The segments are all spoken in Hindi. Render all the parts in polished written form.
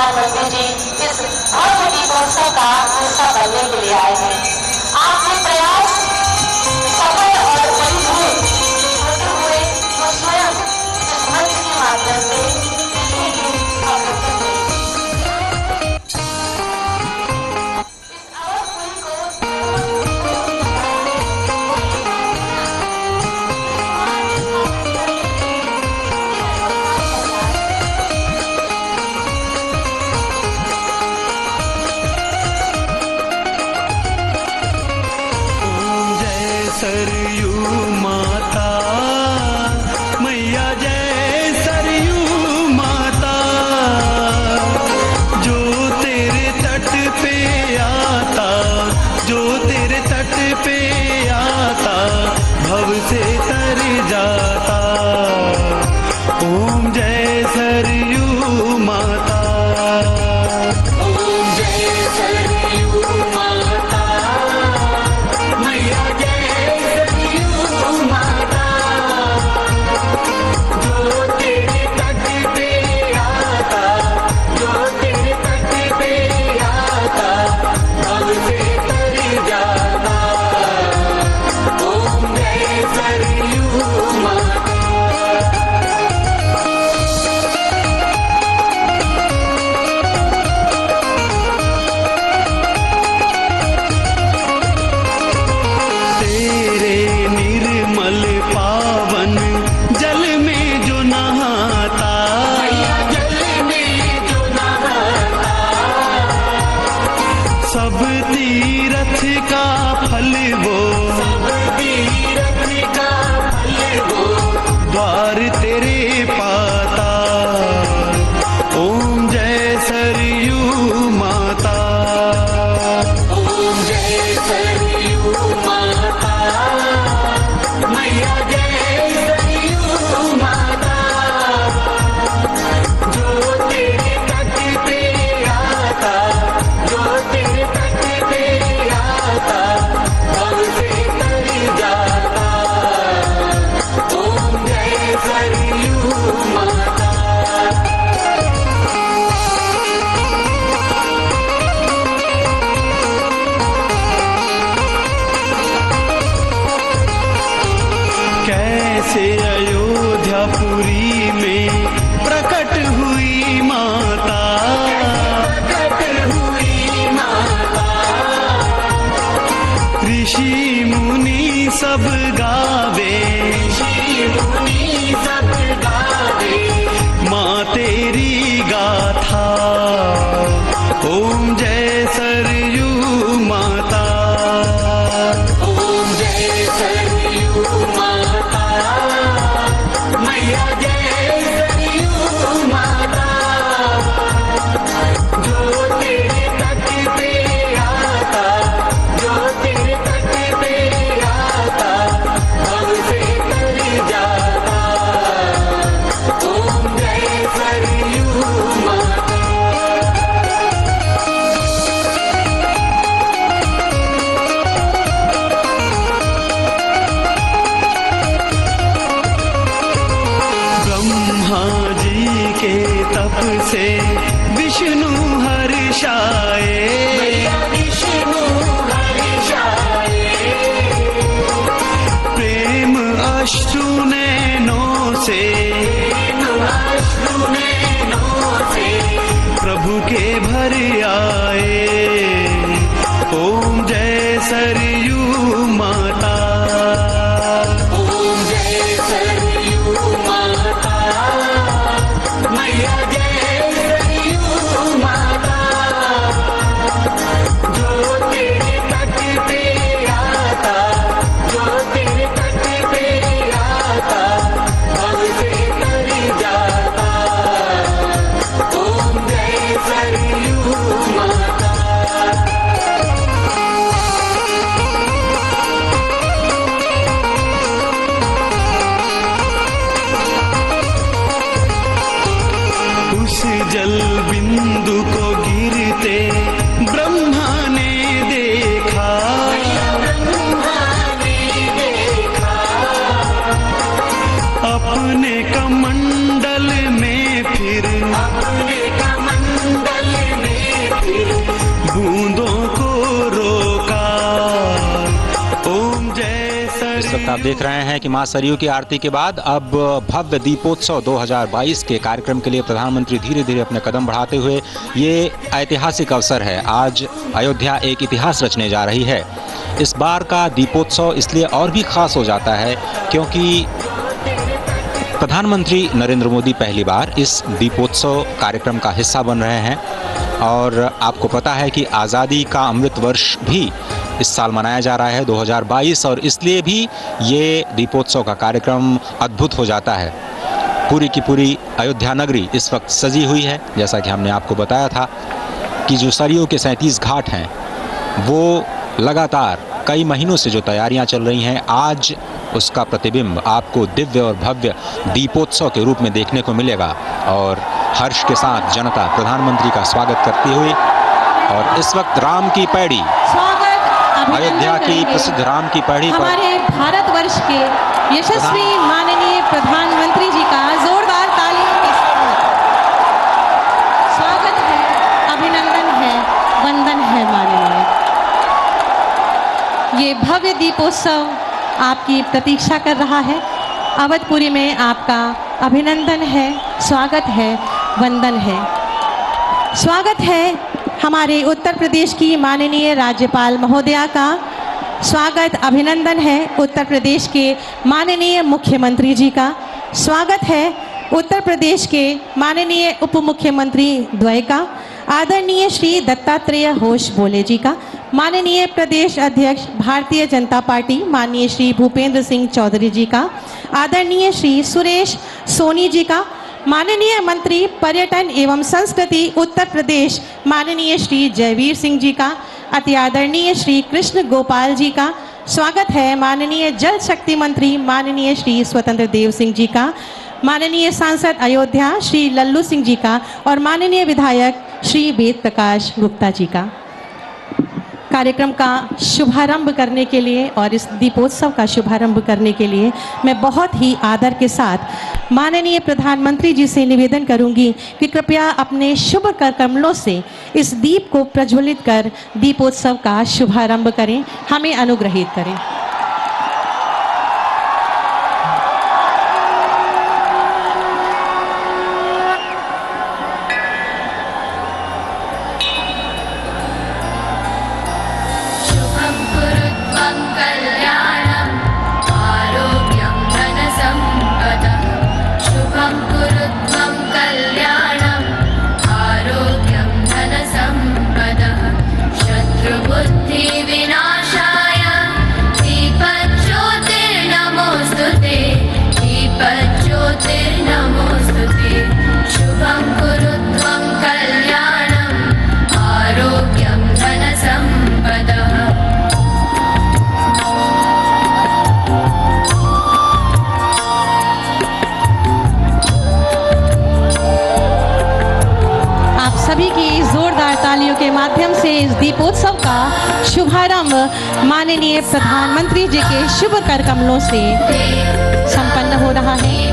प्रधानमंत्री जी इस भव्य दीपोत्सव का हिस्सा बनने के लिए आए हैं। आपके प्रयास सफल और परिपूर्ण होते हुए वो स्वयं इस मंच के माध्यम से सरयू माता मैया जय सरयू माता, जो तेरे तट पे आता, जो तेरे तट पे आता भव से तर जाता। ओम जय सरयू माता, ओम जय सरयू माता मैया सब तीरथ का फल वो, सब तीरथ का फल वो, द्वार तेरे पाता। ओम जय सरयू माता, ओम जय सरयू माता मैया जय सरयू माता, जो तेरे तट पे आता, जो तेरे तट पे आता भव से तर जाता। ओम जय सरयू माता, कैसे अयोध्यापुरी में प्रकट हुई माता, प्रकट हुई माता, ऋषि मुनि सब गावे, ऋषि मुनि सब गावे माँ तेरी गाथा। ओम जय सरयू माता, ओम जय सरयू माता मैया जय सरयू माता, जो तेरे तट पे आता, जो तेरे तट पे आता भव से तर जाता। ओम जय सरयू माता, ब्रह्मा जी के तप से विष्णु हर्षाए, विष्णु हर्षाए, प्रेम अश्रु नैनों से, अश्रु नैनों से प्रभु के भर आए। ओम जय सरयू माता, ओम जय सरयू माता मैया जय सरयू माता, जो तेरे तट पे आता, जो तेरे तट पे आता भव से तर जाता। ओम जय सरयू माता, उस जल बिंदु को गिरते ब्रह्मा ने देखा, ब्रह्मा ने देखा, अपने कमंडल में फिर अपने कमंडल आप देख रहे हैं कि मां सरयू की आरती के बाद अब भव्य दीपोत्सव 2022 के कार्यक्रम के लिए प्रधानमंत्री धीरे धीरे अपने कदम बढ़ाते हुए, ये ऐतिहासिक अवसर है। आज अयोध्या एक इतिहास रचने जा रही है। इस बार का दीपोत्सव इसलिए और भी खास हो जाता है क्योंकि प्रधानमंत्री नरेंद्र मोदी पहली बार इस दीपोत्सव कार्यक्रम का हिस्सा बन रहे हैं और आपको पता है कि आज़ादी का अमृत वर्ष भी इस साल मनाया जा रहा है 2022, और इसलिए भी ये दीपोत्सव का कार्यक्रम अद्भुत हो जाता है। पूरी की पूरी अयोध्या नगरी इस वक्त सजी हुई है। जैसा कि हमने आपको बताया था कि जो सरयू के 37 घाट हैं वो लगातार कई महीनों से जो तैयारियां चल रही हैं, आज उसका प्रतिबिंब आपको दिव्य और भव्य दीपोत्सव के रूप में देखने को मिलेगा। और हर्ष के साथ जनता प्रधानमंत्री का स्वागत करती हुई, और इस वक्त राम की पैड़ी, अयोध्या की प्रसिद्ध राम की पैड़ी पर हमारे भारतवर्ष के यशस्वी माननीय प्रधानमंत्री जी का जोरदार तालियों के साथ स्वागत है, अभिनंदन है, वंदन है माननीय। ये भव्य दीपोत्सव आपकी प्रतीक्षा कर रहा है। अवधपुरी में आपका अभिनंदन है, स्वागत है, वंदन है। स्वागत है हमारे उत्तर प्रदेश की माननीय राज्यपाल महोदया का। स्वागत, अभिनंदन है उत्तर प्रदेश के माननीय मुख्यमंत्री जी का। स्वागत है उत्तर प्रदेश के माननीय उप मुख्यमंत्री द्वय का, आदरणीय श्री दत्तात्रेय होश बोले जी का, माननीय प्रदेश अध्यक्ष भारतीय जनता पार्टी माननीय श्री भूपेंद्र सिंह चौधरी जी का, आदरणीय श्री सुरेश सोनी जी का, माननीय मंत्री पर्यटन एवं संस्कृति उत्तर प्रदेश माननीय श्री जयवीर सिंह जी का, अति आदरणीय श्री कृष्ण गोपाल जी का। स्वागत है माननीय जल शक्ति मंत्री माननीय श्री स्वतंत्र देव सिंह जी का, माननीय सांसद अयोध्या श्री लल्लू सिंह जी का, और माननीय विधायक श्री वेद प्रकाश गुप्ता जी का। कार्यक्रम का शुभारंभ करने के लिए और इस दीपोत्सव का शुभारंभ करने के लिए मैं बहुत ही आदर के साथ माननीय प्रधानमंत्री जी से निवेदन करूंगी कि कृपया अपने शुभ कर कमलों से इस दीप को प्रज्वलित कर दीपोत्सव का शुभारंभ करें, हमें अनुग्रहित करें। सभी की जोरदार तालियों के माध्यम से इस दीपोत्सव का शुभारंभ माननीय प्रधानमंत्री जी के शुभ कर कमलों से संपन्न हो रहा है। ये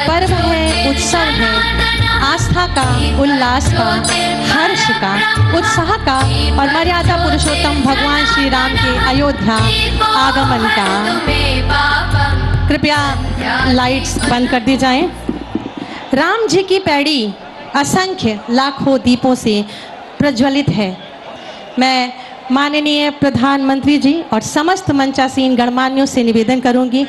पर्व है, उत्सव है, आस्था का, उल्लास का, हर्ष का, उत्साह का और मर्यादा पुरुषोत्तम भगवान श्री राम के अयोध्या आगमन का। कृपया लाइट्स बंद कर दी जाएं। राम जी की पैड़ी असंख्य लाखों दीपों से प्रज्वलित है। मैं माननीय प्रधानमंत्री जी और समस्त मंचासीन गणमान्यों से निवेदन करूंगी।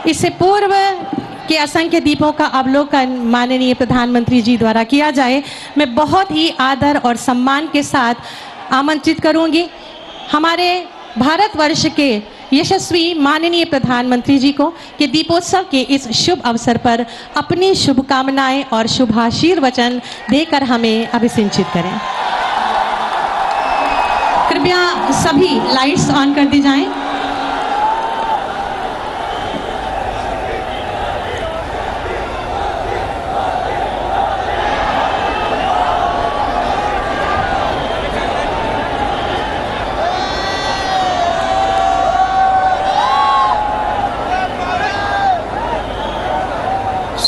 इससे पूर्व के असंख्य दीपों का अवलोकन माननीय प्रधानमंत्री जी द्वारा किया जाए, मैं बहुत ही आदर और सम्मान के साथ आमंत्रित करूंगी हमारे भारतवर्ष के यशस्वी माननीय प्रधानमंत्री जी को कि दीपोत्सव के इस शुभ अवसर पर अपनी शुभकामनाएं और शुभाशीर्वचन देकर हमें अभिसिंचित करें। कृपया सभी लाइट्स ऑन कर दी जाएं।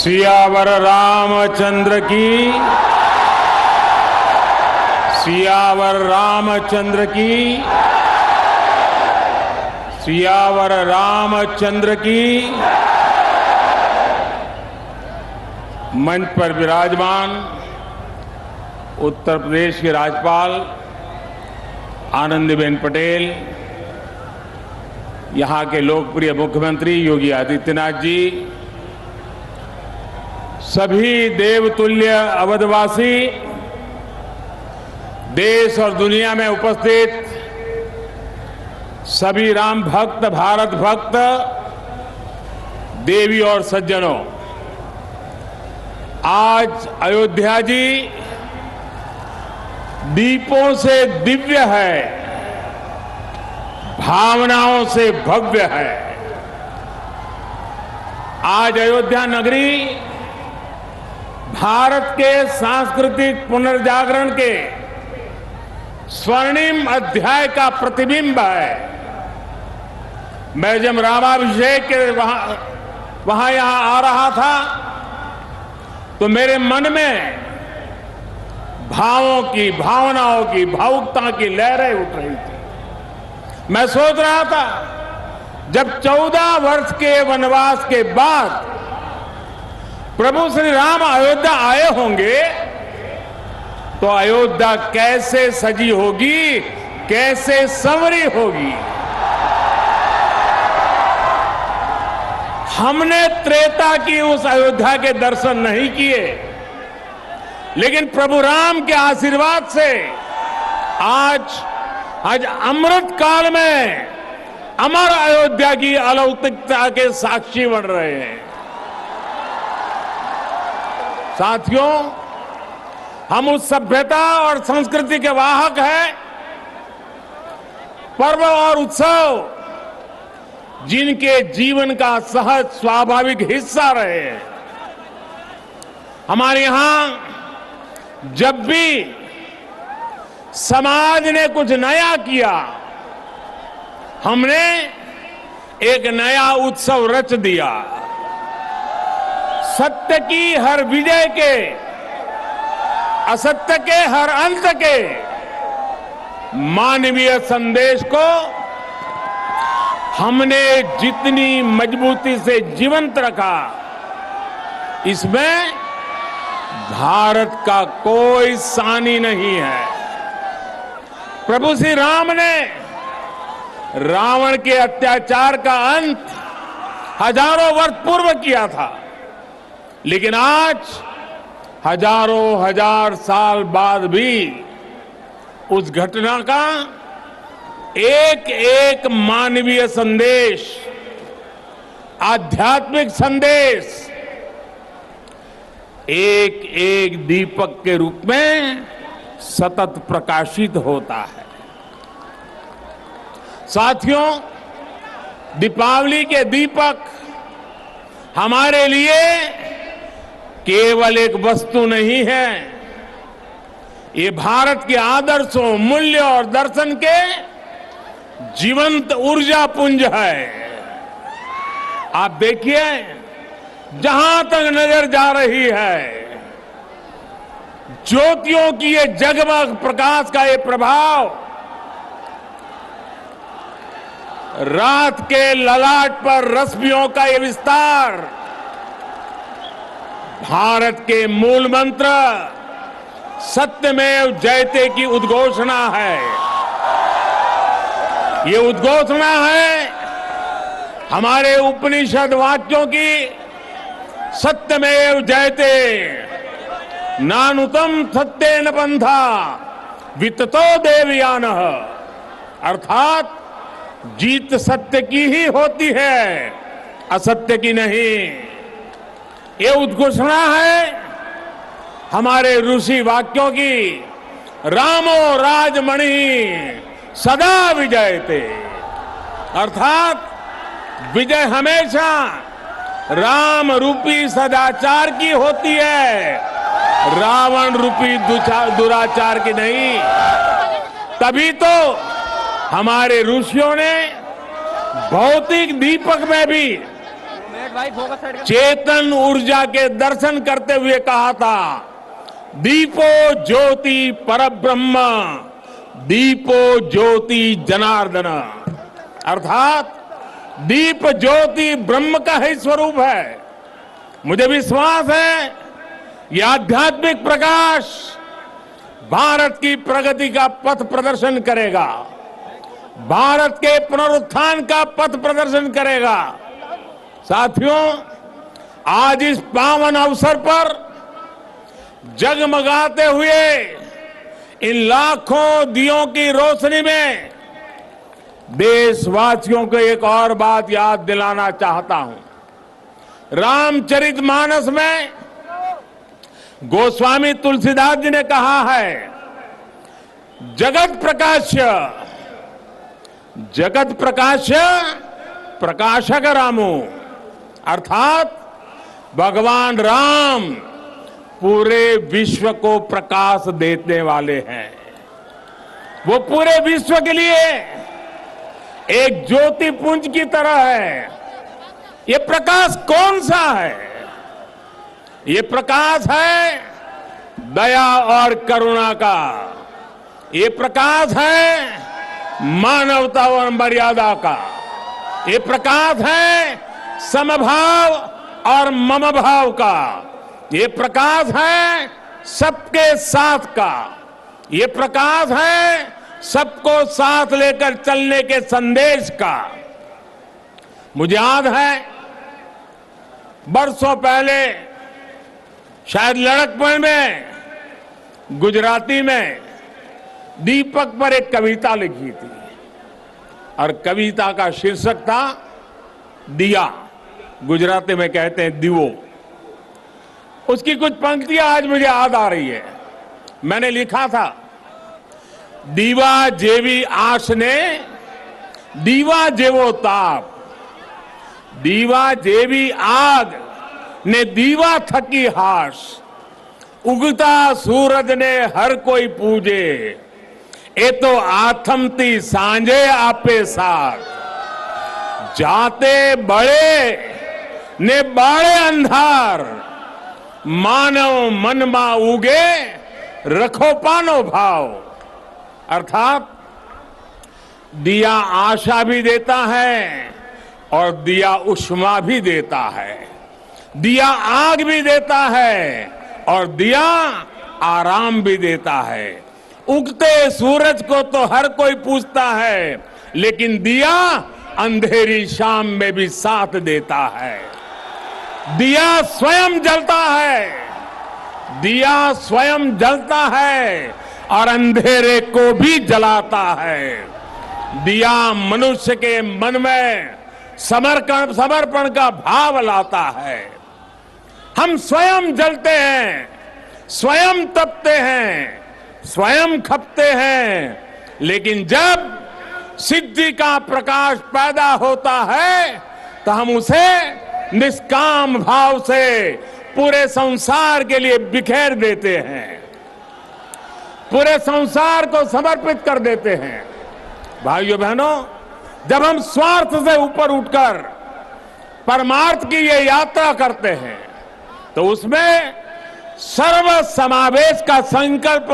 सियावर रामचंद्र की, सियावर रामचंद्र की, सियावर रामचंद्र की। मंच पर विराजमान उत्तर प्रदेश के राज्यपाल आनंदीबेन पटेल, यहां के लोकप्रिय मुख्यमंत्री योगी आदित्यनाथ जी, सभी देवतुल्य अवधवासी, देश और दुनिया में उपस्थित सभी राम भक्त, भारत भक्त, देवी और सज्जनों, आज अयोध्या जी दीपों से दिव्य है, भावनाओं से भव्य है। आज अयोध्या नगरी भारत के सांस्कृतिक पुनर्जागरण के स्वर्णिम अध्याय का प्रतिबिंब है। मैं जब रामाभिषेक के वहां यहां आ रहा था तो मेरे मन में भावों की, भावनाओं की, भावुकता की लहरें उठ रही थी। मैं सोच रहा था जब 14 वर्ष के वनवास के बाद प्रभु श्री राम अयोध्या आए होंगे तो अयोध्या कैसे सजी होगी, कैसे संवरी होगी। हमने त्रेता की उस अयोध्या के दर्शन नहीं किए, लेकिन प्रभु राम के आशीर्वाद से आज अमृत काल में अमर अयोध्या की अलौकिकता के साक्षी बन रहे हैं। साथियों, हम उस सभ्यता और संस्कृति के वाहक हैं। पर्व और उत्सव जिनके जीवन का सहज स्वाभाविक हिस्सा रहे हैं। हमारे यहां जब भी समाज ने कुछ नया किया, हमने एक नया उत्सव रच दिया। सत्य की हर विजय के, असत्य के हर अंत के मानवीय संदेश को हमने जितनी मजबूती से जीवंत रखा, इसमें भारत का कोई सानी नहीं है। प्रभु श्री राम ने रावण के अत्याचार का अंत हजारों वर्ष पूर्व किया था, लेकिन आज हजारों हजार साल बाद भी उस घटना का एक एक मानवीय संदेश, आध्यात्मिक संदेश एक एक दीपक के रूप में सतत प्रकाशित होता है। साथियों, दीपावली के दीपक हमारे लिए केवल एक वस्तु नहीं है, ये भारत के आदर्शों, मूल्य और दर्शन के जीवंत ऊर्जा पुंज है। आप देखिए, जहां तक नजर जा रही है, ज्योतियों की ये जगमग प्रकाश का ये प्रभाव रात के ललाट पर रश्मियों का ये विस्तार भारत के मूल मंत्र सत्यमेव जयते की उद्घोषणा है। ये उद्घोषणा है हमारे उपनिषद वाक्यों की, सत्यमेव जयते, नानुतम सत्येन पंथा विततो देवयानः, अर्थात जीत सत्य की ही होती है, असत्य की नहीं। ये उद्घोषणा है हमारे ऋषि वाक्यों की, रामो राजमणि सदा विजयते, अर्थात विजय हमेशा राम रूपी सदाचार की होती है, रावण रूपी दुराचार की नहीं। तभी तो हमारे ऋषियों ने भौतिक दीपक में भी चेतन ऊर्जा के दर्शन करते हुए कहा था, दीपो ज्योति परब्रह्म, दीपो ज्योति जनार्दन। अर्थात दीप ज्योति ब्रह्म का ही स्वरूप है। मुझे विश्वास है यह आध्यात्मिक प्रकाश भारत की प्रगति का पथ प्रदर्शन करेगा, भारत के पुनरुत्थान का पथ प्रदर्शन करेगा। साथियों, आज इस पावन अवसर पर जगमगाते हुए इन लाखों दियों की रोशनी में देशवासियों को एक और बात याद दिलाना चाहता हूं। रामचरितमानस में गोस्वामी तुलसीदास जी ने कहा है, जगत प्रकाश्य, जगत प्रकाश्य प्रकाशक रामो। अर्थात भगवान राम पूरे विश्व को प्रकाश देने वाले हैं। वो पूरे विश्व के लिए एक ज्योति पुंज की तरह है। ये प्रकाश कौन सा है? ये प्रकाश है दया और करुणा का। ये प्रकाश है मानवता और मर्यादा का। ये प्रकाश है समभाव और मम भाव का। ये प्रकाश है सबके साथ का। ये प्रकाश है सबको साथ लेकर चलने के संदेश का। मुझे याद है बरसों पहले शायद लड़कपन में गुजराती में दीपक पर एक कविता लिखी थी और कविता का शीर्षक था दिया। गुजराती में कहते हैं दीवो। उसकी कुछ पंक्तियां आज मुझे याद आ रही है। मैंने लिखा था, दीवा जेवी आश ने दीवा जेवो ताप, दीवा जेवी आग ने दीवा थकी हाश, उगता सूरज ने हर कोई पूजे, ए तो आथमती सांझे आपे साथ, जाते बड़े ने बाड़े अंधार, मानव मन मा उगे रखो पानो भाव। अर्थात दिया आशा भी देता है और दिया उष्मा भी देता है, दिया आग भी देता है और दिया आराम भी देता है। उगते सूरज को तो हर कोई पूछता है, लेकिन दिया अंधेरी शाम में भी साथ देता है। दिया स्वयं जलता है, दिया स्वयं जलता है और अंधेरे को भी जलाता है। दिया मनुष्य के मन में समर्पण का भाव लाता है। हम स्वयं जलते हैं, स्वयं तपते हैं, स्वयं खपते हैं, लेकिन जब सिद्धि का प्रकाश पैदा होता है तो हम उसे निष्काम भाव से पूरे संसार के लिए बिखेर देते हैं, पूरे संसार को समर्पित कर देते हैं। भाइयों बहनों, जब हम स्वार्थ से ऊपर उठकर परमार्थ की ये यात्रा करते हैं तो उसमें सर्व समावेश का संकल्प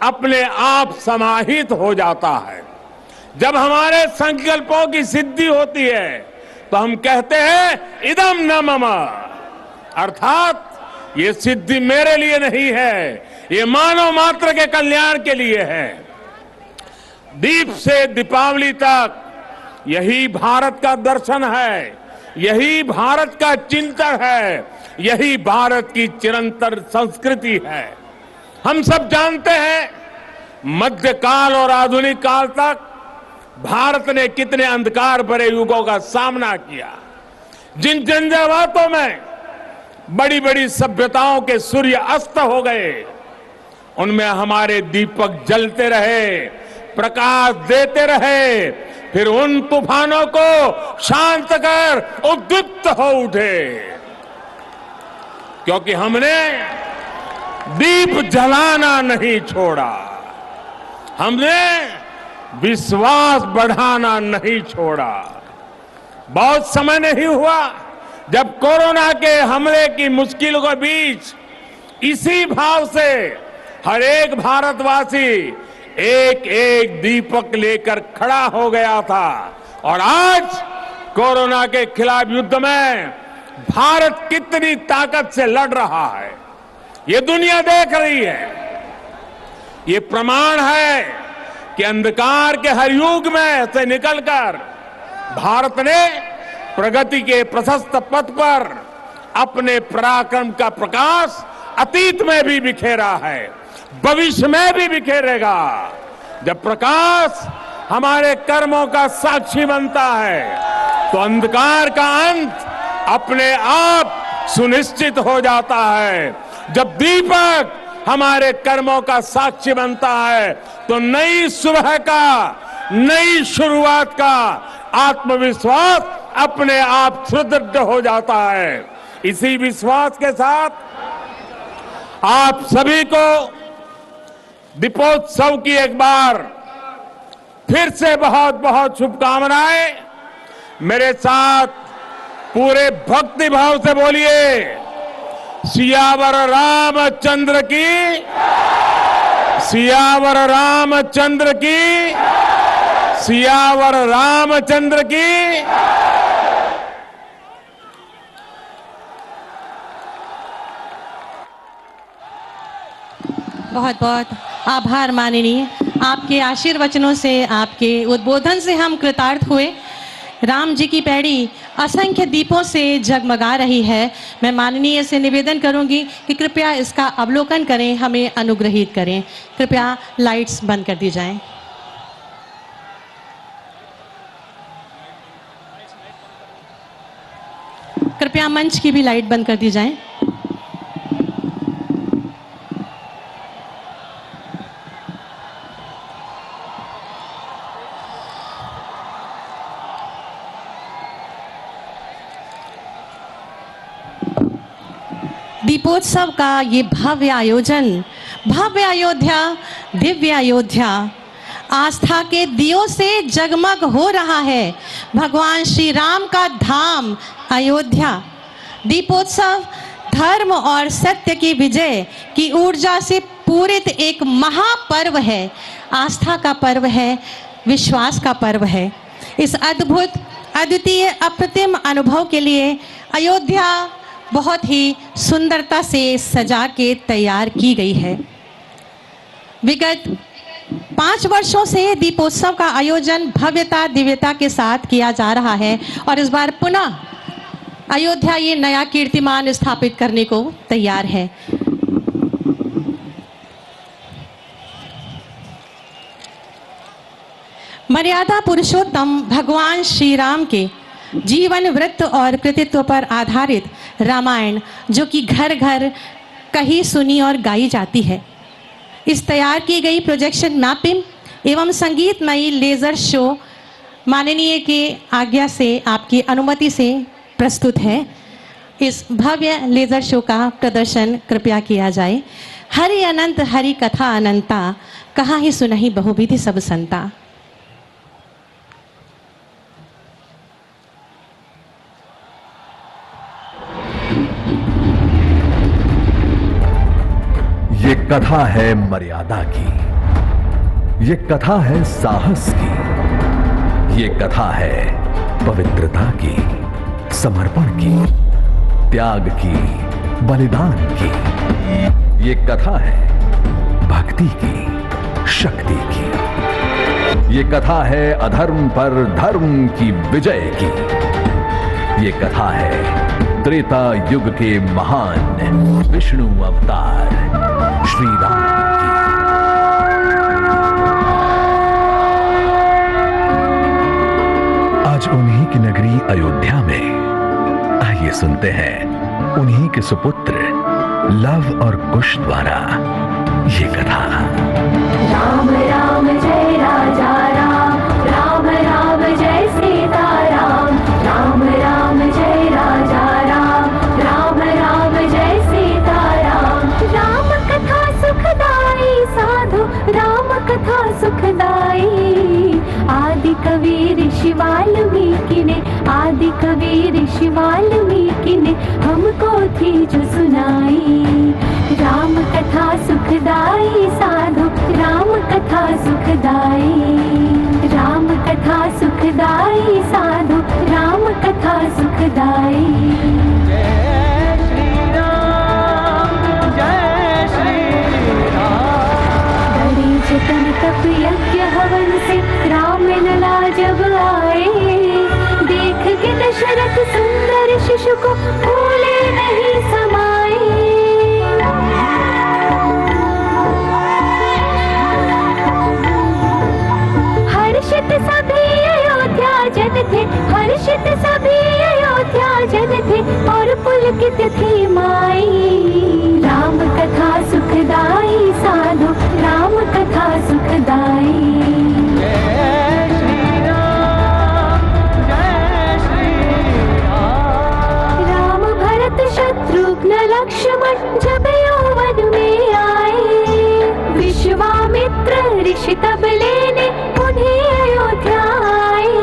अपने आप समाहित हो जाता है। जब हमारे संकल्पों की सिद्धि होती है तो हम कहते हैं इदम न मम, अर्थात ये सिद्धि मेरे लिए नहीं है, ये मानव मात्र के कल्याण के लिए है। दीप से दीपावली तक यही भारत का दर्शन है, यही भारत का चिंतन है, यही भारत की चिरंतन संस्कृति है। हम सब जानते हैं मध्यकाल और आधुनिक काल तक भारत ने कितने अंधकार भरे युगों का सामना किया। जिन झंझावातों में बड़ी बड़ी सभ्यताओं के सूर्य अस्त हो गए, उनमें हमारे दीपक जलते रहे, प्रकाश देते रहे, फिर उन तूफानों को शांत कर उद्दीप्त हो उठे, क्योंकि हमने दीप जलाना नहीं छोड़ा, हमने विश्वास बढ़ाना नहीं छोड़ा। बहुत समय नहीं हुआ जब कोरोना के हमले की मुश्किलों के बीच इसी भाव से हर एक भारतवासी एक एक दीपक लेकर खड़ा हो गया था और आज कोरोना के खिलाफ युद्ध में भारत कितनी ताकत से लड़ रहा है ये दुनिया देख रही है। ये प्रमाण है कि अंधकार के हर युग में से निकलकर भारत ने प्रगति के प्रशस्त पथ पर अपने पराक्रम का प्रकाश अतीत में भी बिखेरा है, भविष्य में भी बिखेरेगा। जब प्रकाश हमारे कर्मों का साक्षी बनता है तो अंधकार का अंत अपने आप सुनिश्चित हो जाता है। जब दीपक हमारे कर्मों का साक्षी बनता है तो नई सुबह का, नई शुरुआत का आत्मविश्वास अपने आप सुदृढ़ हो जाता है। इसी विश्वास के साथ आप सभी को दीपोत्सव की एक बार फिर से बहुत बहुत शुभकामनाएं। मेरे साथ पूरे भक्ति भाव से बोलिए, सियावर रामचंद्र की, सियावर रामचंद्र की, सियावर रामचंद्र की। बहुत बहुत आभार माननीय, आपके आशीर्वचनों से, आपके उद्बोधन से हम कृतार्थ हुए। राम जी की पैड़ी असंख्य दीपों से जगमगा रही है। मैं माननीय से निवेदन करूंगी कि कृपया इसका अवलोकन करें, हमें अनुग्रहित करें। कृपया लाइट्स बंद कर दी जाएं। कृपया मंच की भी लाइट बंद कर दी जाएं। दीपोत्सव का ये भव्य आयोजन, भव्य अयोध्या, दिव्य अयोध्या, आस्था के दियों से जगमग हो रहा है। भगवान श्री राम का धाम अयोध्या। दीपोत्सव धर्म और सत्य की विजय की ऊर्जा से पूरित एक महापर्व है, आस्था का पर्व है, विश्वास का पर्व है। इस अद्भुत, अद्वितीय, अप्रतिम अनुभव के लिए अयोध्या बहुत ही सुंदरता से सजा के तैयार की गई है। विगत 5 वर्षों से दीपोत्सव का आयोजन भव्यता, दिव्यता के साथ किया जा रहा है और इस बार पुनः अयोध्या ये नया कीर्तिमान स्थापित करने को तैयार है। मर्यादा पुरुषोत्तम भगवान श्री राम के जीवन वृत्त और कृतित्व पर आधारित रामायण, जो कि घर घर कही, सुनी और गाई जाती है, इस तैयार की गई प्रोजेक्शन मैपिंग एवं संगीतमयी लेजर शो माननीय के आज्ञा से, आपकी अनुमति से प्रस्तुत है। इस भव्य लेजर शो का प्रदर्शन कृपया किया जाए। हरि अनंत हरि कथा अनंता, कहाँ ही सुनहि बहुविधि सब संता। ये कथा है मर्यादा की, ये कथा है साहस की, ये कथा है पवित्रता की, समर्पण की, त्याग की, बलिदान की। ये कथा है भक्ति की, शक्ति की। ये कथा है अधर्म पर धर्म की विजय की। ये कथा है त्रेता युग के महान विष्णु अवतार श्री राम की। आज उन्हीं की नगरी अयोध्या में आइए सुनते हैं उन्हीं के सुपुत्र लव और कुश द्वारा ये कथा। राम राम जय राजा राम, राम राम जय सीता राम, राम राम जय राजा राम, राम राम जय सीता राम। राम कथा सुखदाई साधु, राम कथा सुखदाई। आदि कवि ऋषि वाल्मीकि ने, आदि कवि ऋषि वाल्मीकि जानकी ने हमको थी जो सुनाई। राम कथा सुखदाई साधु, राम कथा सुखदाई। राम कथा सुखदाई साधु, राम कथा सुखदाई। बड़ी जतन तप यज्ञ हवन से राम लला जब आए, देख के दशरथ सुंदर शिशु को भूले नहीं समाए। हर्षित सभी अयोध्या जन थे, हर्षित सभी अयोध्या जन थे, और पुलकित थी माई। राम कथा सुखदाई साधु, राम कथा सुखदाई। राम भरत शत्रुघ्न लक्ष्मण जब यौवन में आए, विश्वामित्र ऋषि तब लेने उन्हें अयोध्या आए।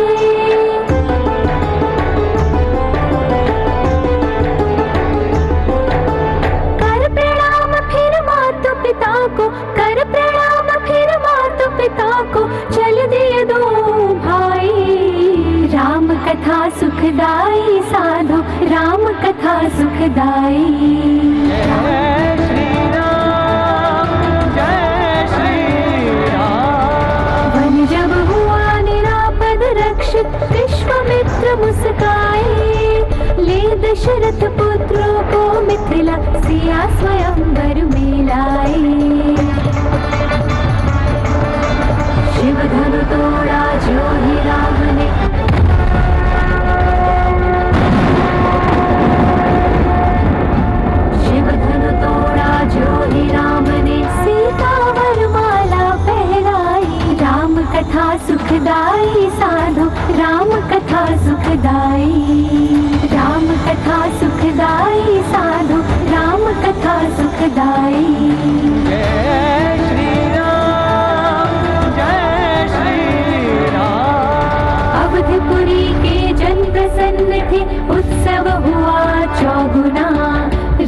कर प्रणाम फिर मातु पिता को, कर प्रणाम फिर मातु पिता को, चल दिए दो भाई। राम कथा सुखदाई साधु, राम कथा सुखदाई। जब हुआ निरापद रक्षित, विश्वामित्र मुस्काए, ले दशरथ पुत्रों को मिथिला, सिया स्वयंवर में लाए। शिव धनु तोड़ा जो ही राम ने, शिव धनु तोड़ा जो ही राम ने, सीता वरमाला पहनाई। राम कथा सुखदाई साधु, राम कथा सुखदाई। राम कथा सुखदाई साधु, राम कथा सुखदाई। अवधपुरी के जन प्रसन्न थे, उत्सव हुआ चौगुना।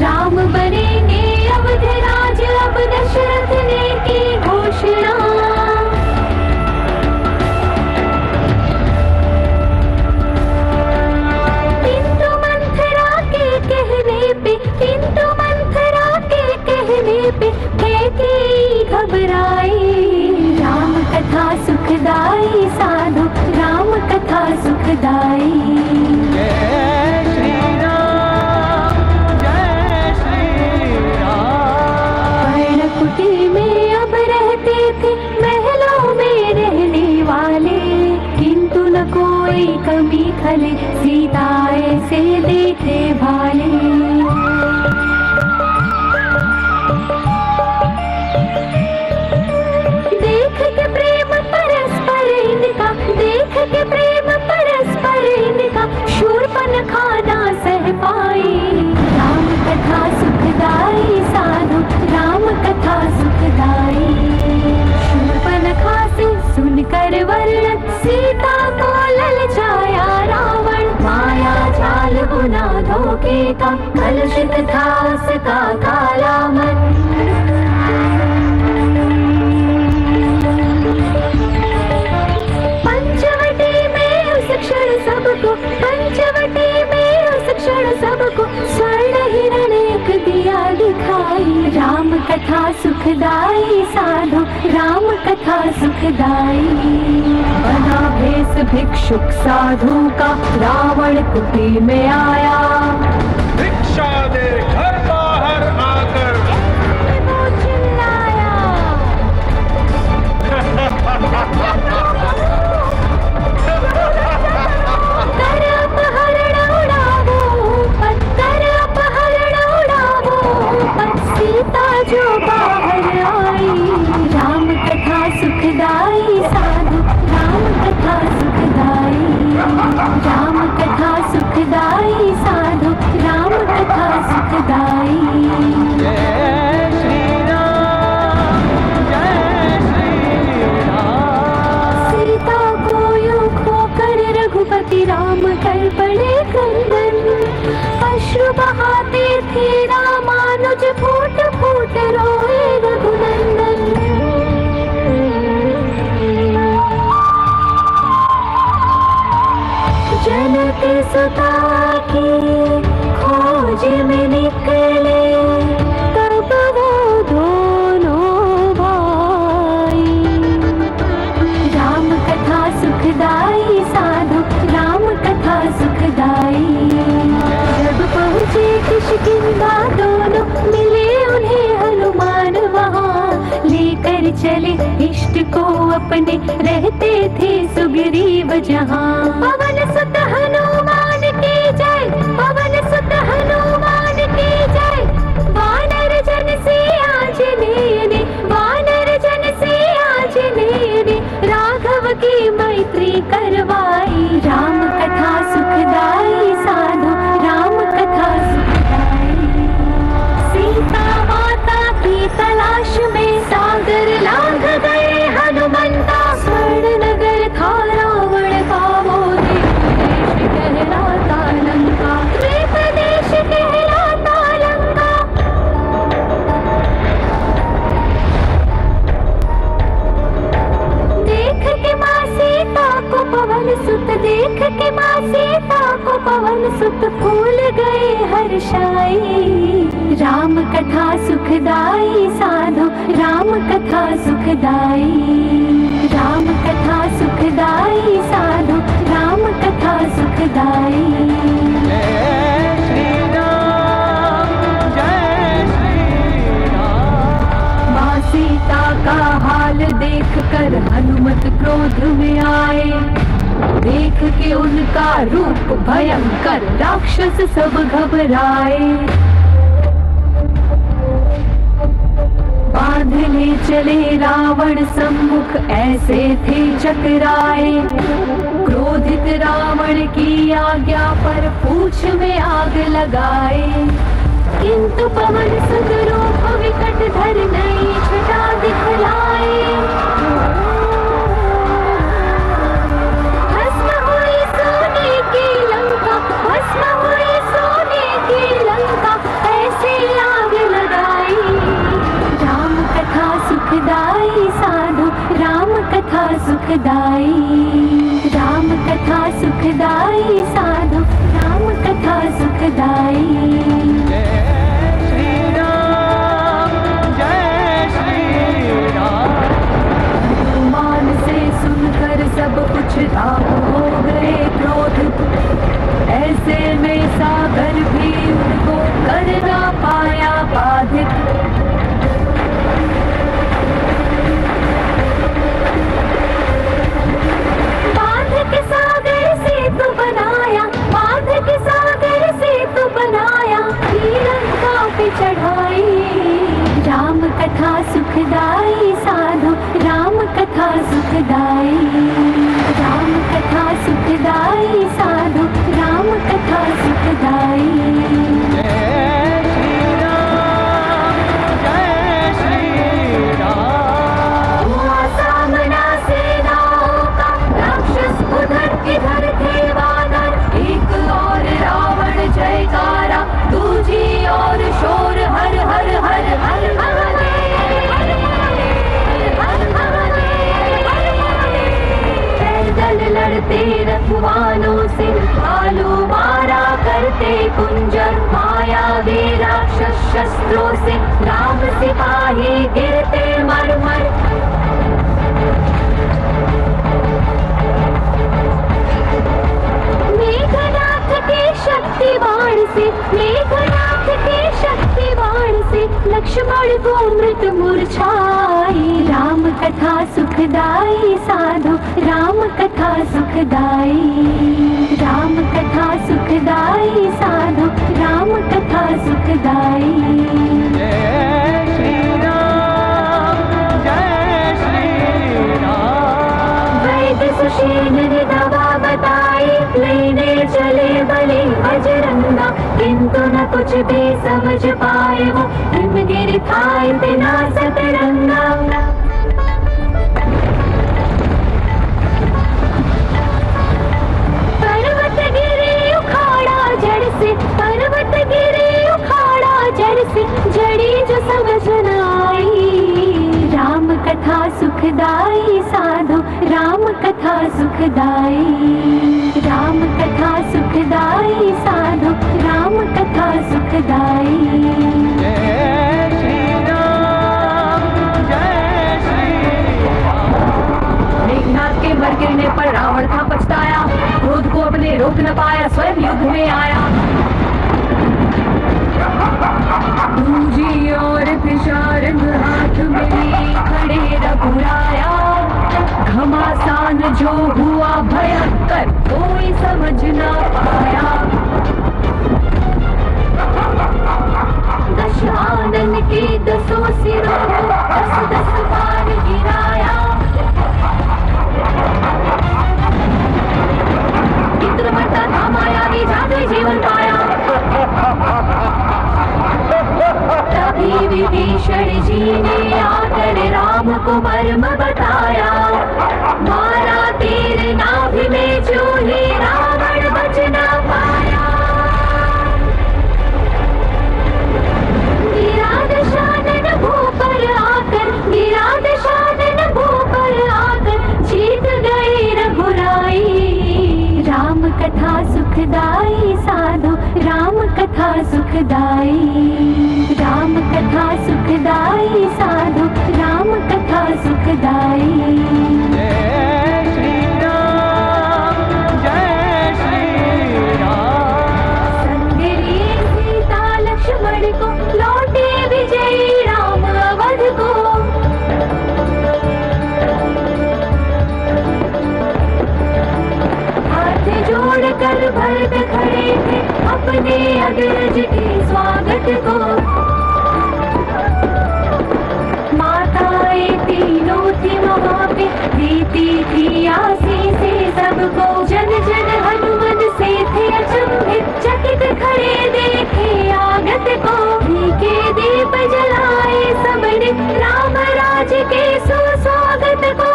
राम बनेंगे अवध राज, अब दशरथ ने की घोषणा। किंतु मंथरा के कहने पे, किंतु मंथरा के कहने पे कैकेयी घबराई। राम कथा सुखदाई साधु, राम कथा सुखदाई। पर्णकुटी में अब रहते थे महलों में रहने वाले, किंतु न कोई कमी खले, सीता ऐसे देखे भाले। देख के प्रेम परस्पर इनका, देख के प्रेम परस्पर इनका, शूर्पणखा ना सह पाई। राम कथा सुखदाई साधु, राम कथा सुखदाई। शूर्पणखा से सुनकर वर्णन, सीता को ललचाया रावण। माया जाल बुना धोखे का, कलुषित था उसका काला मन। पंचवटी में उस क्षण सबको, पंचवटी में उस क्षण सबको, स्वर्ण हिरण एक दिया दिखाई। राम कथा सुखदाई साधु, राम कथा सुखदाई। बना भेष भिक्षुक साधु का, रावण कुटी में आया। भिक्षा दे घर बाहर आकर, वो चिल्लाया। कर अपहरण उड़ावो, कर अपहरण उड़ावो, सीता जो बाहर आई। राम कथा सुखदाई साधु, राम कथा सुखदाई। राम कथा सुखदाई साधु, राम कथा सुखदाई। चले इष्ट को अपने, रहते थे सुग्रीव जहाँ। पवन सुत हनुमान की जय, पवन सुत हनुमान की जय। वानर जन से आंजनेय ने, वानर जन से आंजनेय ने राघव की मैत्री करवाई। राम कथा सुखदाई साधु, राम कथा सुखदाई। सीता माता की तलाश में सागर लांघ गए हनुमंता। स्वर्ण नगर था रावण का वो देश कहलाता लंका, द्वीप देश कहलाता लंका। देख के माँ सीता को पवन सुत, देख के माँ सीता को पवन सुत फूल गए हर्षाई। राम कथा सुखदाई साधु, राम कथा सुखदाई। राम कथा सुखदाई साधु, राम कथा सुखदाई। जय श्री राम, जय श्री राम। माँ सीता का हाल देख कर हनुमत क्रोध में आए। देख के उनका रूप भयंकर राक्षस सब घबराए। बांधने चले रावण सम्मुख, ऐसे थे चकराए। क्रोधित रावण की आज्ञा पर पूछ में आग लगाए। किंतु पवन सुत रूप विकट धर नई छटा दिखलाए। भस्म हुई सोने की लंका, भस्म हुई सोने की लंका, ऐसे आग लगाई। राम कथा सुखदाई साधु, राम कथा सुखदाई। राम कथा सुखदाई साधु, राम कथा सुखदाई। जय श्री राम, जय श्री राम। मान से सुनकर सब कुछ राम हो गए क्रोधित। ऐसे में सागर भी उनको कर ना पाया बाधित। बांध के सागर से तो बनाया, बांध के सागर से तो बनाया, लंका पे चढ़ाई। राम कथा सुखदाई साधु, राम कथा सुखदाई। राम कथा सुखदाई साधु, राम कथा सुखदाई। जय श्री राम, जय श्री राम। हुआ सामना सेनाओं का, राक्षस उधर इधर थे वानर। एक और रावण जयकारा, दूजी और शोर हर हर हर हर महादेव, हर महादेव, हर महादेव, हर महादेव। पैदल लड़ते रखवालों से, भालू मारा करते कुंजर। मायावी राक्षस शस्त्रों से, राम सिपाही गिरते मर मर। मेघनाथ के शक्ति बाण से, मेघनाथ के शक्ति बाण से लक्ष्मण को मृत मूर्छाई। राम कथा सुखदाई साधु, राम कथा सुखदाई। राम कथा सुखदाई साधु, राम कथा सुखदाई। जय श्री राम, जय श्री राम। वैद्य सुषेण ने दवा बताई, लेने चले बलि बजरंगा। किंतु न कुछ भी समझ पाए वो, हिमगिर था इतना सतरंगा। पर्वत गिरे उखाड़ा जड़ से, पर्वत गिरे उखाड़ा जड़ से, जड़ी जो समझ न आई। राम कथा सुखदाई साधु, राम कथा सुखदाई। राम कथा सुखदाई साधु, राम कथा सुखदाई। जय श्री राम, जय श्री राम। मेघनाथ के मर गिरने पर रावण था पछताया। क्रोध को अपने रोक न पाया, स्वयं युद्ध में आया। दूजी और पिशारंग हाथ में खड़े कोई समझ ना पाया। दश आनन के दसों सिरों को 10-10 बार गिराया। इत्र मरता था मायावी जादू जीवन पाया। तभी विभीषण जी ने आकर राम को मर्म बताया। मारा तीर नाभि में जो ही रावण बच ना पाया। गिरा दशानन भू पर आकर, गिरा दशानन भू पर आकर जीत गए रघुराई। राम कथा सुखदाई साधो, राम कथा सुखदाई। राम कथा सुखदाई साधो, राम कथा सुखदाई। जय श्री राम, जय श्री राम। संग लिए सीता लक्ष्मण को, लौटे विजयी राम अवध को। हाथ जोड़कर भरत खड़े थे अपने अग्रज के स्वागत को। माताएं तीनों थी वहाँ पे, देती थी आशीषें सबको। जन जन हनुमन से थे अचंभित, चकित खड़े देखे आगत को। घी के दीप जलाए सबने राम राज के सुस्वागत को।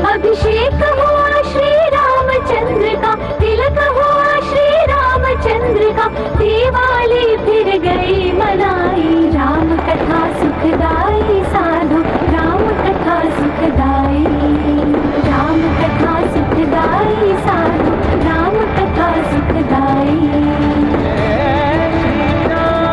अभिषेक हुआ श्री रामचंद्र का, तिलक हुआ श्री रामचंद्र का। दिवाली फिर गई मनाई, राम कथा सुखदाई साधो, राम कथा सुखदाई। राम कथा सुखदाई साधो, राम कथा सुखदाई। जय श्री राम,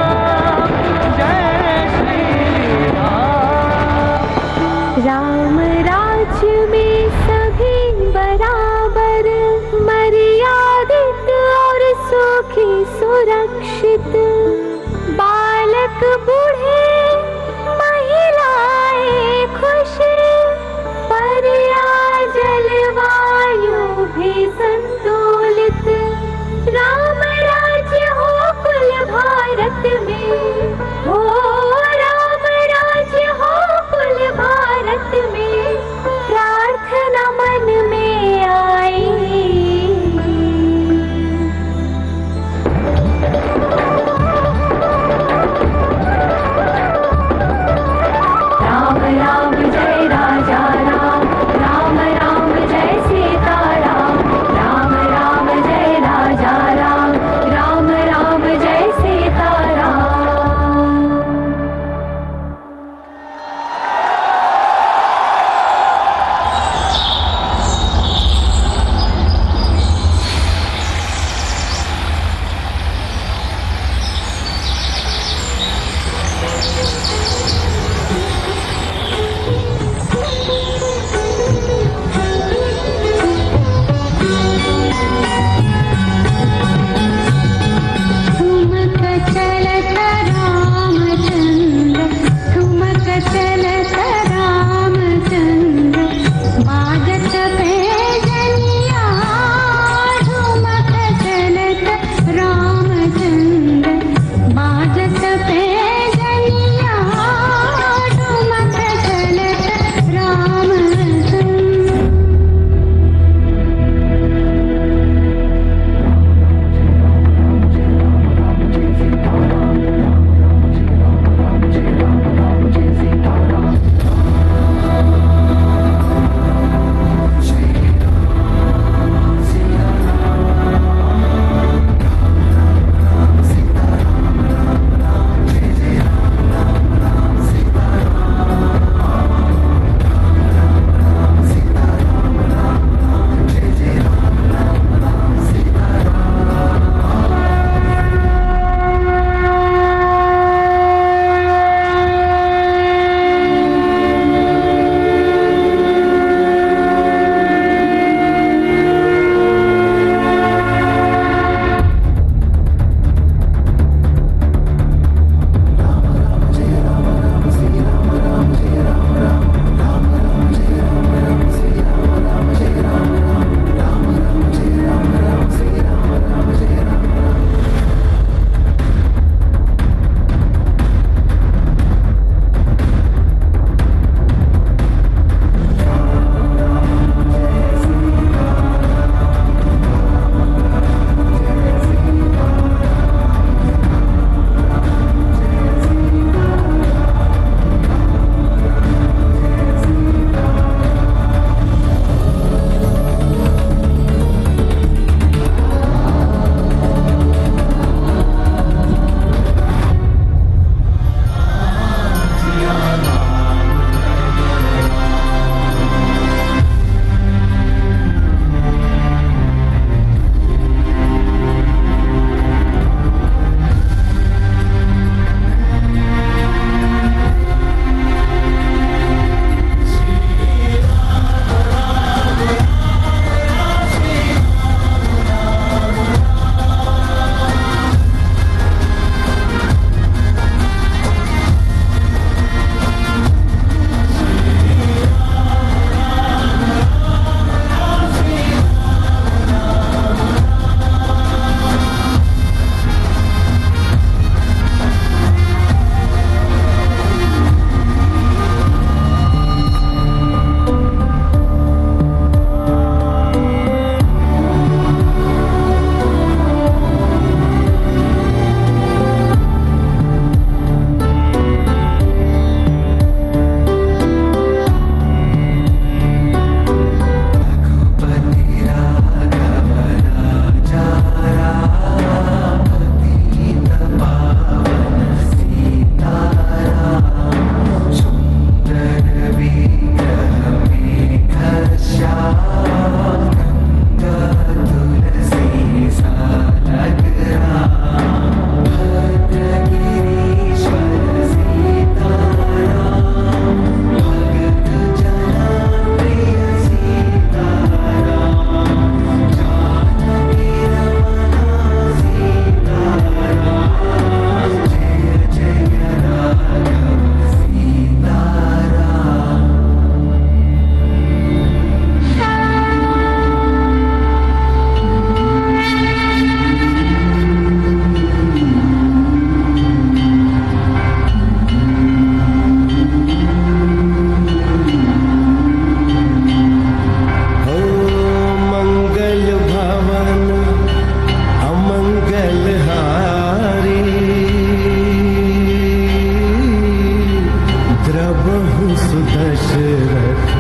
दशरथ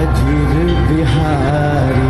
अधीर बिहारी।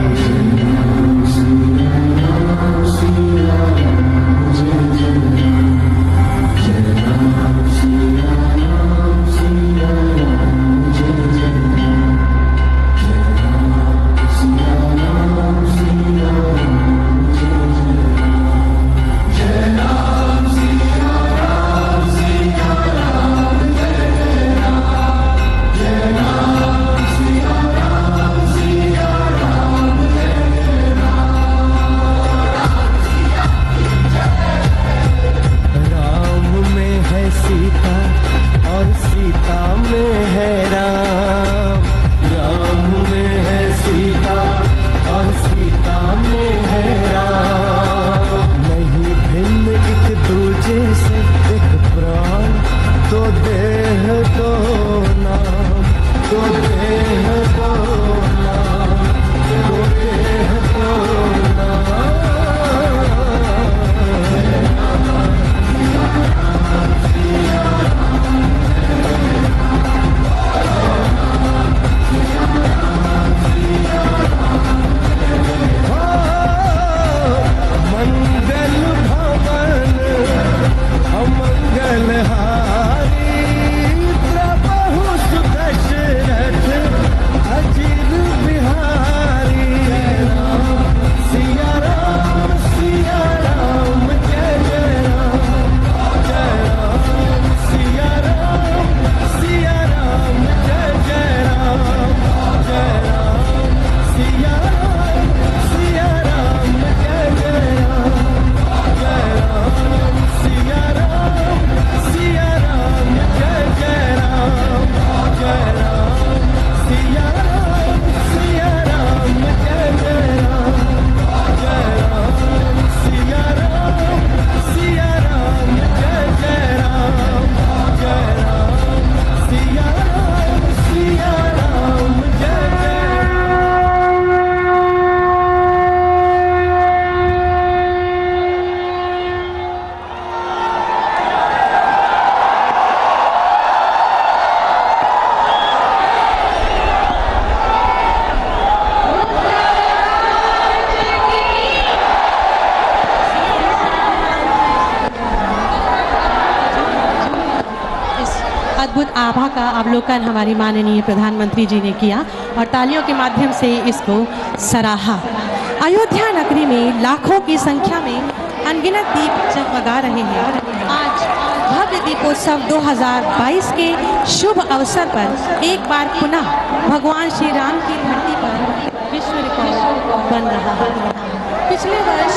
अद्भुत आभा का अवलोकन हमारी माननीय प्रधानमंत्री जी ने किया और तालियों के माध्यम से इसको सराहा। अयोध्या नगरी में लाखों की संख्या में अनगिनत दीप जगमगा रहे हैं। आज भव्य दीपोत्सव 2022 के शुभ अवसर पर एक बार पुनः भगवान श्री राम की धरती पर विश्व रिकॉर्ड बन रहा है। पिछले वर्ष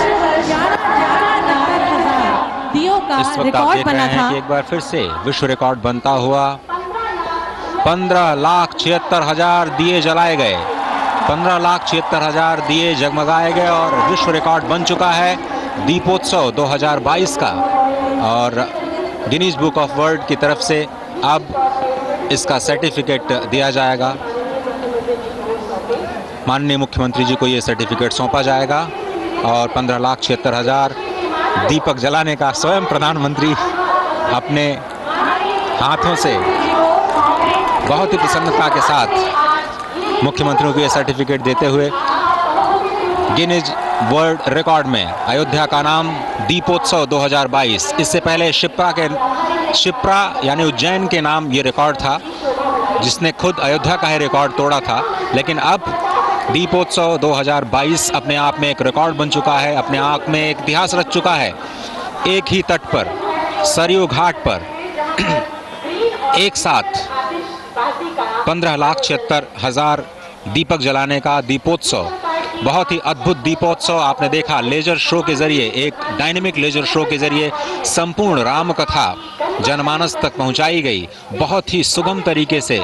11,90,000 दियों का रिकॉर्ड बना था। एक बार फिर से विश्व रिकॉर्ड बनता हुआ 15,76,000 दिए जलाए गए, 15,76,000 दिए जगमगाए गए और विश्व रिकॉर्ड बन चुका है दीपोत्सव 2022 का। और गिनीज बुक ऑफ वर्ल्ड की तरफ से अब इसका सर्टिफिकेट दिया जाएगा। माननीय मुख्यमंत्री जी को ये सर्टिफिकेट सौंपा जाएगा और 15,76,000 दीपक जलाने का स्वयं प्रधानमंत्री अपने हाथों से बहुत ही प्रसन्नता के साथ मुख्यमंत्रियों को यह सर्टिफिकेट देते हुए गिनीज वर्ल्ड रिकॉर्ड में अयोध्या का नाम दीपोत्सव 2022। इससे पहले शिप्रा यानी उज्जैन के नाम ये रिकॉर्ड था, जिसने खुद अयोध्या का ही रिकॉर्ड तोड़ा था। लेकिन अब दीपोत्सव 2022 अपने आप में एक रिकॉर्ड बन चुका है, अपने आप में एक इतिहास रच चुका है। एक ही तट पर सरयू घाट पर एक साथ 15,76,000 दीपक जलाने का दीपोत्सव, बहुत ही अद्भुत दीपोत्सव आपने देखा। लेजर शो के जरिए, एक डायनेमिक लेजर शो के जरिए संपूर्ण राम कथा जनमानस तक पहुंचाई गई। बहुत ही सुगम तरीके से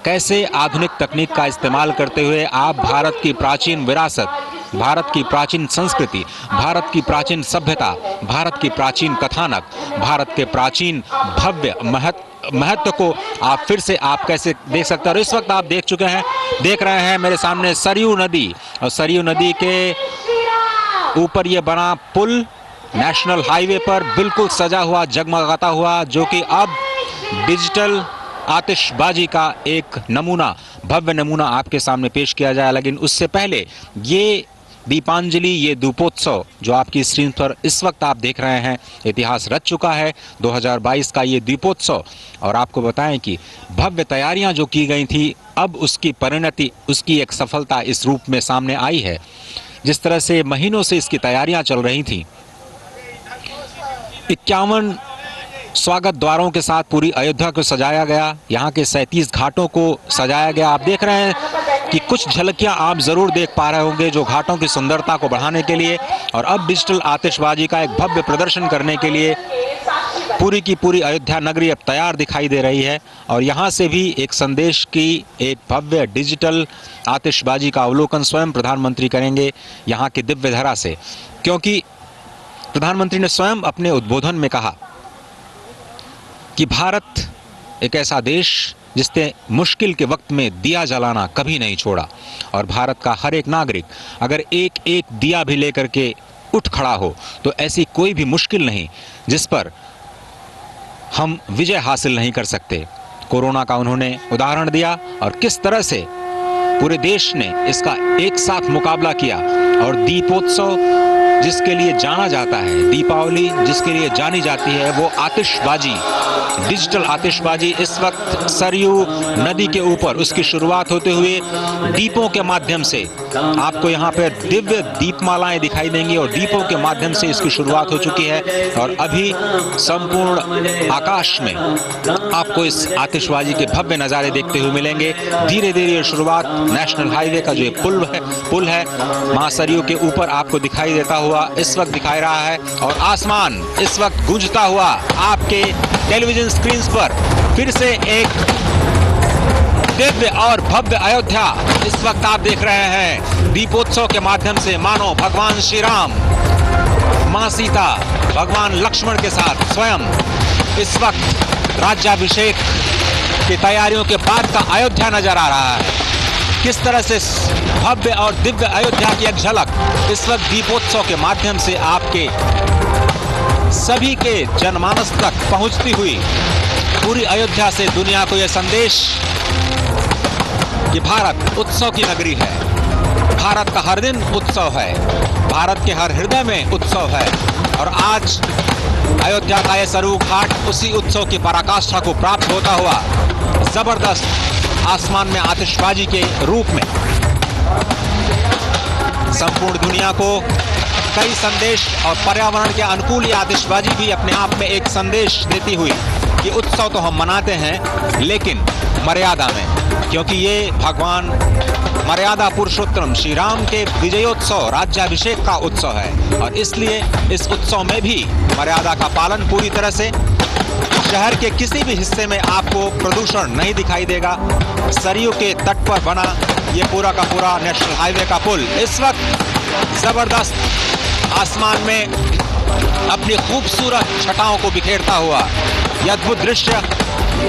कैसे आधुनिक तकनीक का इस्तेमाल करते हुए आप भारत की प्राचीन विरासत, भारत की प्राचीन संस्कृति, भारत की प्राचीन सभ्यता, भारत की प्राचीन कथानक, भारत के प्राचीन भव्य महत्व को आप फिर से आप कैसे देख सकते हैं। और इस वक्त आप देख रहे हैं मेरे सामने सरयू नदी, और सरयू नदी के ऊपर ये बना पुल नेशनल हाईवे पर बिल्कुल सजा हुआ, जगमगाता हुआ, जो कि अब डिजिटल आतिशबाजी का एक नमूना, भव्य नमूना आपके सामने पेश किया जाए। लेकिन उससे पहले ये दीपांजलि, ये दीपोत्सव जो आपकी स्क्रीन पर इस वक्त आप देख रहे हैं, इतिहास रच चुका है 2022 का ये दीपोत्सव। और आपको बताएं कि भव्य तैयारियां जो की गई थी, अब उसकी परिणति, उसकी एक सफलता इस रूप में सामने आई है। जिस तरह से महीनों से इसकी तैयारियां चल रही थी, 51 स्वागत द्वारों के साथ पूरी अयोध्या को सजाया गया, यहाँ के 37 घाटों को सजाया गया। आप देख रहे हैं कि कुछ झलकियां आप जरूर देख पा रहे होंगे जो घाटों की सुंदरता को बढ़ाने के लिए और अब डिजिटल आतिशबाजी का एक भव्य प्रदर्शन करने के लिए पूरी की पूरी अयोध्या नगरी अब तैयार दिखाई दे रही है। और यहाँ से भी एक संदेश की एक भव्य डिजिटल आतिशबाजी का अवलोकन स्वयं प्रधानमंत्री करेंगे यहाँ की दिव्य धरा से, क्योंकि प्रधानमंत्री ने स्वयं अपने उद्बोधन में कहा कि भारत एक ऐसा देश जिसने मुश्किल के वक्त में दिया जलाना कभी नहीं छोड़ा और भारत का हर एक नागरिक अगर एक एक दिया भी लेकर के उठ खड़ा हो तो ऐसी कोई भी मुश्किल नहीं जिस पर हम विजय हासिल नहीं कर सकते। कोरोना का उन्होंने उदाहरण दिया और किस तरह से पूरे देश ने इसका एक साथ मुकाबला किया। और दीपोत्सव जिसके लिए जाना जाता है, दीपावली जिसके लिए जानी जाती है, वो आतिशबाजी, डिजिटल आतिशबाजी इस वक्त सरयू नदी के ऊपर उसकी शुरुआत होते हुए दीपों के माध्यम से आपको यहाँ पर दिव्य दीपमालाएं दिखाई देंगी और दीपों के माध्यम से इसकी शुरुआत हो चुकी है। और अभी संपूर्ण आकाश में आपको इस आतिशबाजी के भव्य नज़ारे देखते हुए मिलेंगे। धीरे धीरे ये शुरुआत नेशनल हाईवे का जो पुल है महासरयू के ऊपर आपको दिखाई देता हुआ इस वक्त दिखाई रहा है। और आसमान इस वक्त गूंजता हुआ आपके टेलीविजन स्क्रीन पर फिर से एक दिव्य और भव्य अयोध्या इस वक्त आप देख रहे हैं। दीपोत्सव के माध्यम से मानो भगवान श्री राम, मां सीता, भगवान लक्ष्मण के साथ स्वयं इस वक्त राज्याभिषेक की तैयारियों के बाद का अयोध्या नजर आ रहा है। किस तरह से भव्य और दिव्य अयोध्या की एक झलक इस वक्त दीपोत्सव के माध्यम से आपके सभी के जनमानस तक पहुंचती हुई पूरी अयोध्या से दुनिया को यह संदेश कि भारत उत्सव की नगरी है, भारत का हर दिन उत्सव है, भारत के हर हृदय में उत्सव है। और आज अयोध्या का यह सरयू घाट उसी उत्सव की पराकाष्ठा को प्राप्त होता हुआ जबरदस्त आसमान में आतिशबाजी के रूप में संपूर्ण दुनिया को कई संदेश और पर्यावरण के अनुकूल ये आतिशबाजी भी अपने आप में एक संदेश देती हुई कि उत्सव तो हम मनाते हैं लेकिन मर्यादा में, क्योंकि ये भगवान मर्यादा पुरुषोत्तम श्री राम के विजयोत्सव राज्याभिषेक का उत्सव है। और इसलिए इस उत्सव में भी मर्यादा का पालन पूरी तरह से। शहर के किसी भी हिस्से में आपको प्रदूषण नहीं दिखाई देगा। सरयू के तट पर बना ये पूरा का पूरा नेशनल हाईवे का पुल इस वक्त जबरदस्त आसमान में अपनी खूबसूरत छटाओं को बिखेरता हुआ यह अद्भुत दृश्य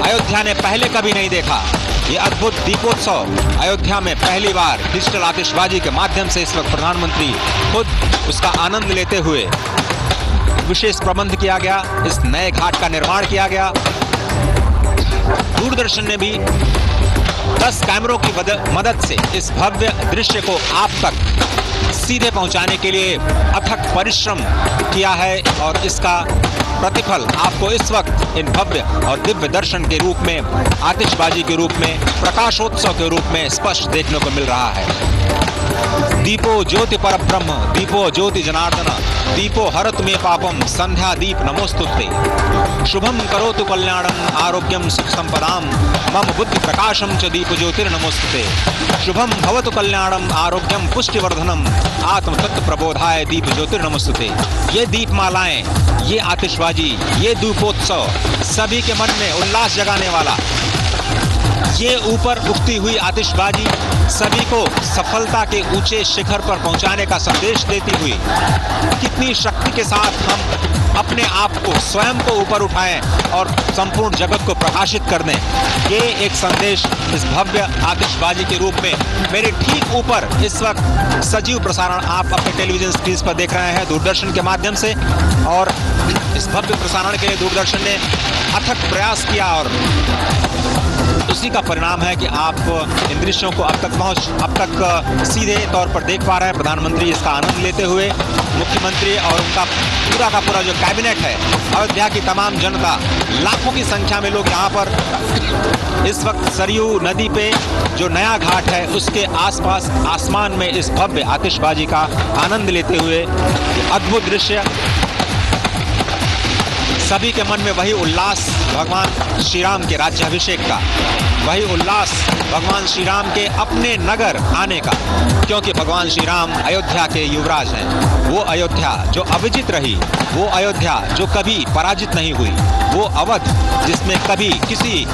अयोध्या ने पहले कभी नहीं देखा। ये अद्भुत दीपोत्सव अयोध्या में पहली बार डिजिटल आतिशबाजी के माध्यम से इस वक्त प्रधानमंत्री खुद उसका आनंद लेते हुए विशेष प्रबंध किया गया, इस नए घाट का निर्माण किया गया। दूरदर्शन ने भी 10 कैमरों की मदद से इस भव्य दृश्य को आप तक सीधे पहुंचाने के लिए अथक परिश्रम किया है और इसका प्रतिफल आपको इस वक्त इन भव्य और दिव्य दर्शन के रूप में, आतिशबाजी के रूप में, प्रकाशोत्सव के रूप में स्पष्ट देखने को मिल रहा है। दीपो ज्योति परब्रह्म, दीपो ज्योति जनार्दन, दीपो हरत में पापम, संध्या दीप नमोस्तुते, शुभम करोतु कल्याणम, आरोग्यम सुख संपदाम, मम बुद्धि प्रकाशम च दीप ज्योतिर्नमोस्तुते, शुभम भवतु कल्याणम, आरोग्यम पुष्टिवर्धनम, आत्म तत्व प्रबोधाय दीप ज्योतिर्नमोस्तुते। ये दीपमालाएं, ये आतिशबाजी, ये दीपोत्सव सभी के मन में उल्लास जगाने वाला, ये ऊपर उठती हुई आतिशबाजी सभी को सफलता के ऊंचे शिखर पर पहुंचाने का संदेश देती हुई कितनी शक्ति के साथ हम अपने आप को स्वयं को ऊपर उठाएं और संपूर्ण जगत को प्रकाशित कर दें, ये एक संदेश इस भव्य आतिशबाजी के रूप में मेरे ठीक ऊपर इस वक्त सजीव प्रसारण आप अपने टेलीविजन स्क्रीन पर देख रहे हैं दूरदर्शन के माध्यम से। और इस भव्य प्रसारण के लिए दूरदर्शन ने अथक प्रयास किया और उसी का परिणाम है कि आप इन दृश्यों को अब तक सीधे तौर पर देख पा रहे हैं। प्रधानमंत्री इसका आनंद लेते हुए, मुख्यमंत्री और उनका पूरा जो कैबिनेट है, अयोध्या की तमाम जनता, लाखों की संख्या में लोग यहाँ पर इस वक्त सरयू नदी पे जो नया घाट है उसके आसपास आसमान में इस भव्य आतिशबाजी का आनंद लेते हुए अद्भुत दृश्य। सभी के मन में वही उल्लास भगवान श्री राम के राज्याभिषेक का, वही उल्लास भगवान श्री राम के अपने नगर आने का, क्योंकि भगवान श्री राम अयोध्या के युवराज हैं। वो अयोध्या जो अविजित रही, वो अयोध्या जो कभी पराजित नहीं हुई, वो अवध जिसमें कभी किसी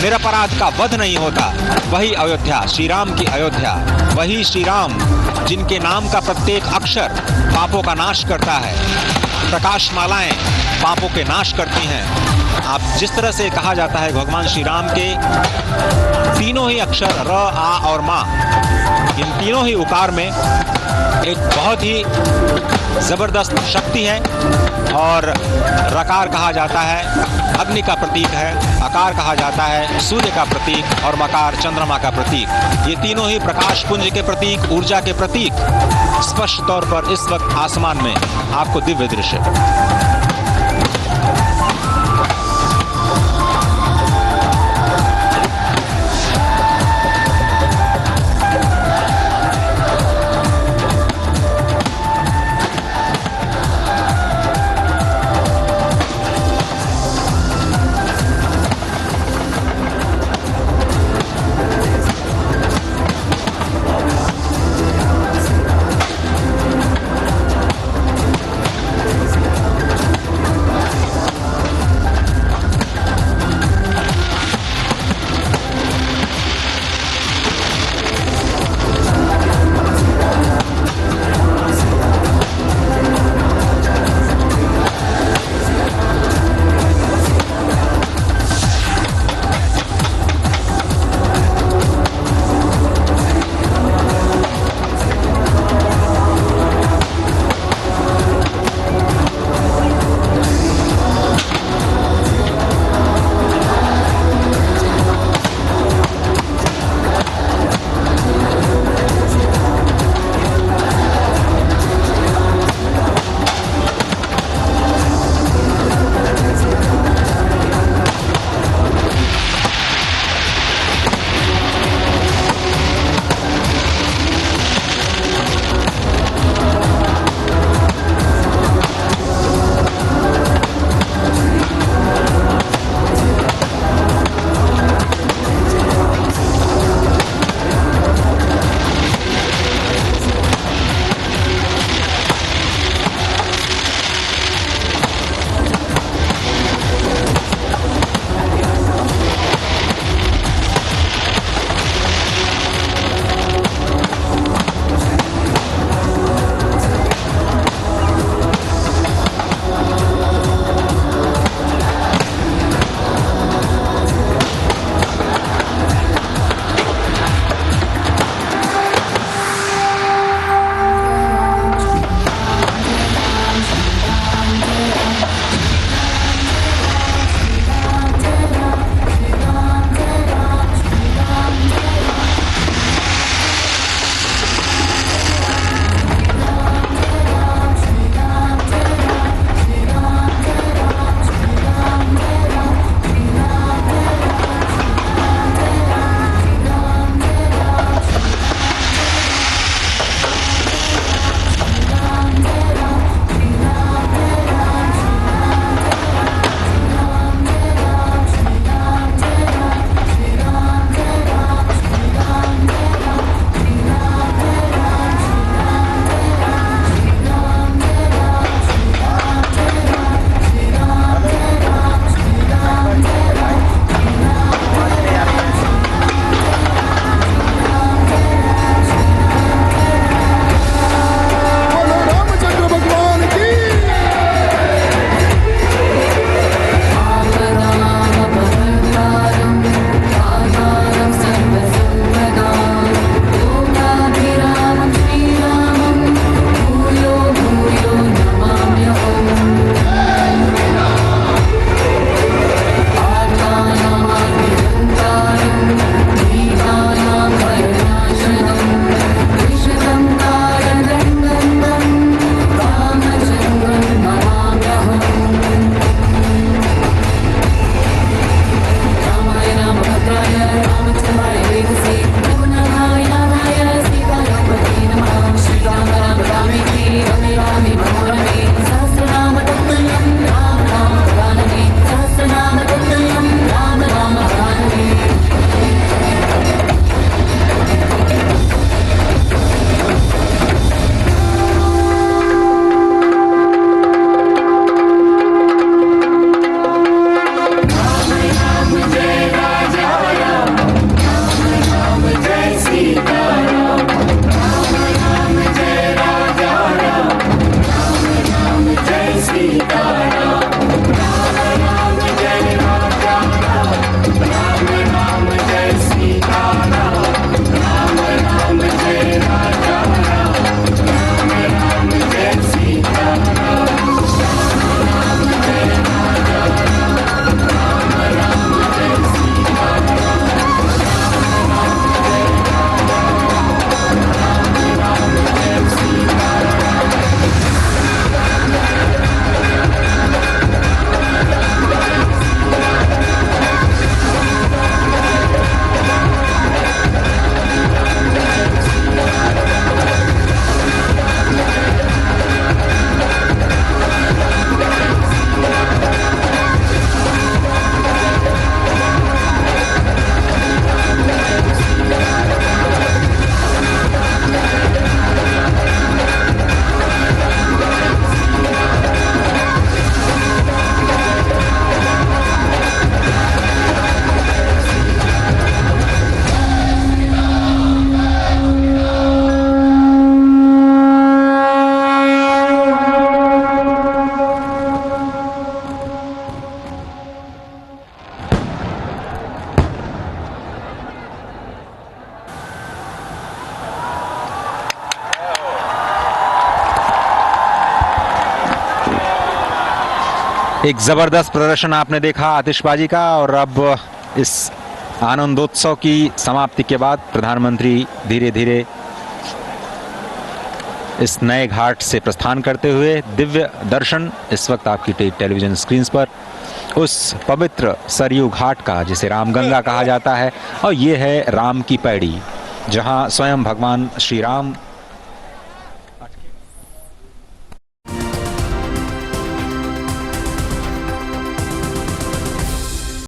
निरपराध का वध नहीं होता, वही अयोध्या, श्री राम की अयोध्या, वही श्री राम जिनके नाम का प्रत्येक अक्षर पापों का नाश करता है, प्रकाश मालाएं पापों के नाश करती हैं। आप जिस तरह से कहा जाता है भगवान श्री राम के तीनों ही अक्षर र, आ और मा, इन तीनों ही उकार में एक बहुत ही जबरदस्त शक्ति है। और रकार कहा जाता है अग्नि का प्रतीक है, आकार कहा जाता है सूर्य का प्रतीक और मकार चंद्रमा का प्रतीक। ये तीनों ही प्रकाश पुंज के प्रतीक, ऊर्जा के प्रतीक स्पष्ट तौर पर इस वक्त आसमान में आपको दिव्य दृश्य एक जबरदस्त प्रदर्शन आपने देखा आतिशबाजी का। और अब इस आनंदोत्सव की समाप्ति के बाद प्रधानमंत्री धीरे धीरे इस नए घाट से प्रस्थान करते हुए दिव्य दर्शन इस वक्त आपकी टेलीविजन स्क्रीन पर उस पवित्र सरयू घाट का, जिसे रामगंगा कहा जाता है। और ये है राम की पैड़ी, जहां स्वयं भगवान श्री राम